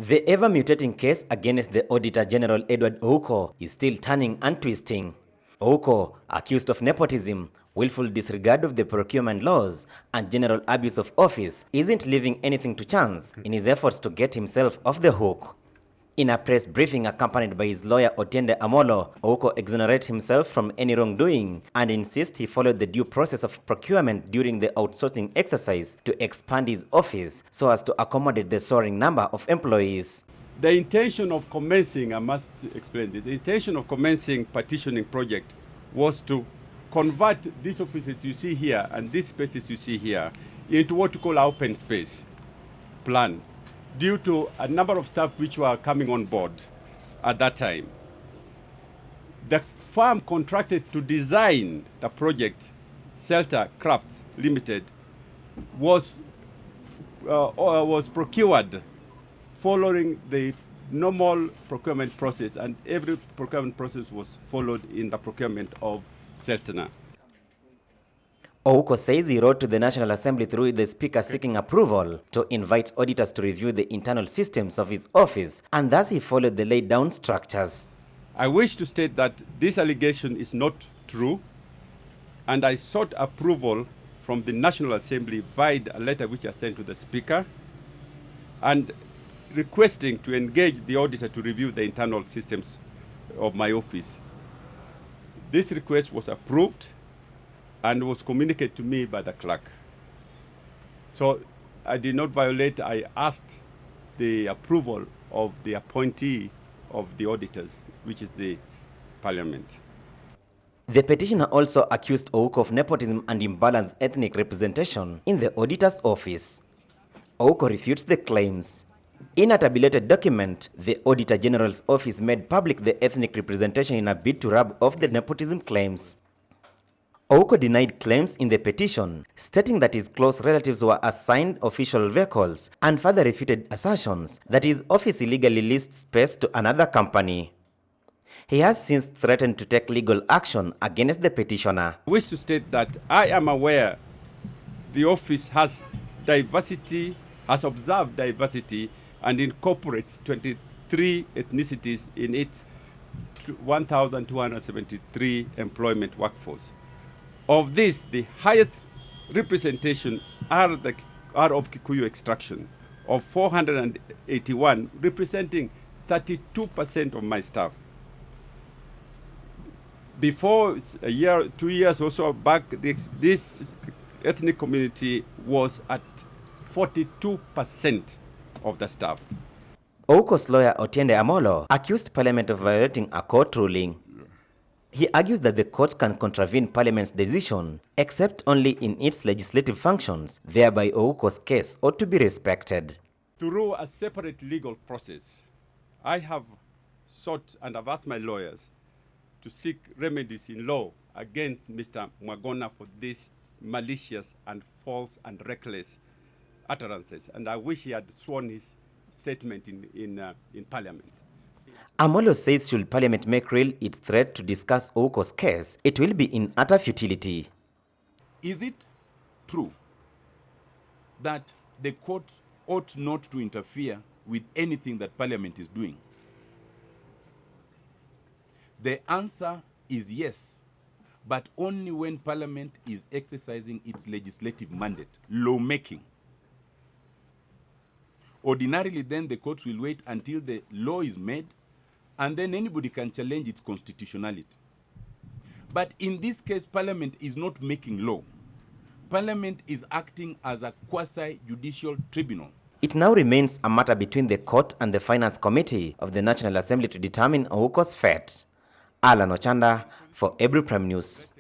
The ever-mutating case against the Auditor General Edward Ouko is still turning and twisting. Ouko, accused of nepotism, willful disregard of the procurement laws, and general abuse of office, isn't leaving anything to chance in his efforts to get himself off the hook. In a press briefing accompanied by his lawyer Otiende Amollo, Ouko exonerates himself from any wrongdoing and insists he followed the due process of procurement during the outsourcing exercise to expand his office so as to accommodate the soaring number of employees. The intention of commencing, I must explain this, the intention of commencing petitioning project was to convert these offices you see here and these spaces you see here into what you call open space plan, due to a number of staff which were coming on board at that time. The firm contracted to design the project, Celta Crafts Limited, was procured following the normal procurement process, and every procurement process was followed in the procurement of Celtana. Ouko says he wrote to the National Assembly through the Speaker seeking approval to invite auditors to review the internal systems of his office, and thus he followed the laid down structures. I wish to state that this allegation is not true, and I sought approval from the National Assembly via a letter which I sent to the Speaker, and requesting to engage the auditor to review the internal systems of my office. This request was approved and was communicated to me by the clerk. So I did not violate. I asked the approval of the appointee of the auditors, which is the Parliament. The petitioner also accused Ouko of nepotism and imbalanced ethnic representation in the auditor's office. Ouko refutes the claims. In a tabulated document, the Auditor General's office made public the ethnic representation in a bid to rub off the nepotism claims. Ouko denied claims in the petition, stating that his close relatives were assigned official vehicles, and further refuted assertions that his office illegally leased space to another company. He has since threatened to take legal action against the petitioner. I wish to state that I am aware the office has diversity, has observed diversity, and incorporates 23 ethnicities in its 1,273 employment workforce. Of this, the highest representation are of Kikuyu extraction, of 481, representing 32% of my staff. Before a year, 2 years or so back, this ethnic community was at 42% of the staff. Ouko's lawyer Otiende Amollo accused Parliament of violating a court ruling. He argues that the court can contravene Parliament's decision, except only in its legislative functions, thereby Ouko's case ought to be respected. Through a separate legal process, I have sought and have asked my lawyers to seek remedies in law against Mr. Mwagona for these malicious and false and reckless utterances, and I wish he had sworn his statement in Parliament. Amollo says should Parliament make real its threat to discuss Ouko's case, it will be in utter futility. Is it true that the court ought not to interfere with anything that Parliament is doing? The answer is yes, but only when Parliament is exercising its legislative mandate, lawmaking. Ordinarily, then, the court will wait until the law is made, and then anybody can challenge its constitutionality. But in this case, Parliament is not making law. Parliament is acting as a quasi-judicial tribunal. It now remains a matter between the court and the Finance Committee of the National Assembly to determine Ouko's fate. Alan Ochanda for Every Prime News.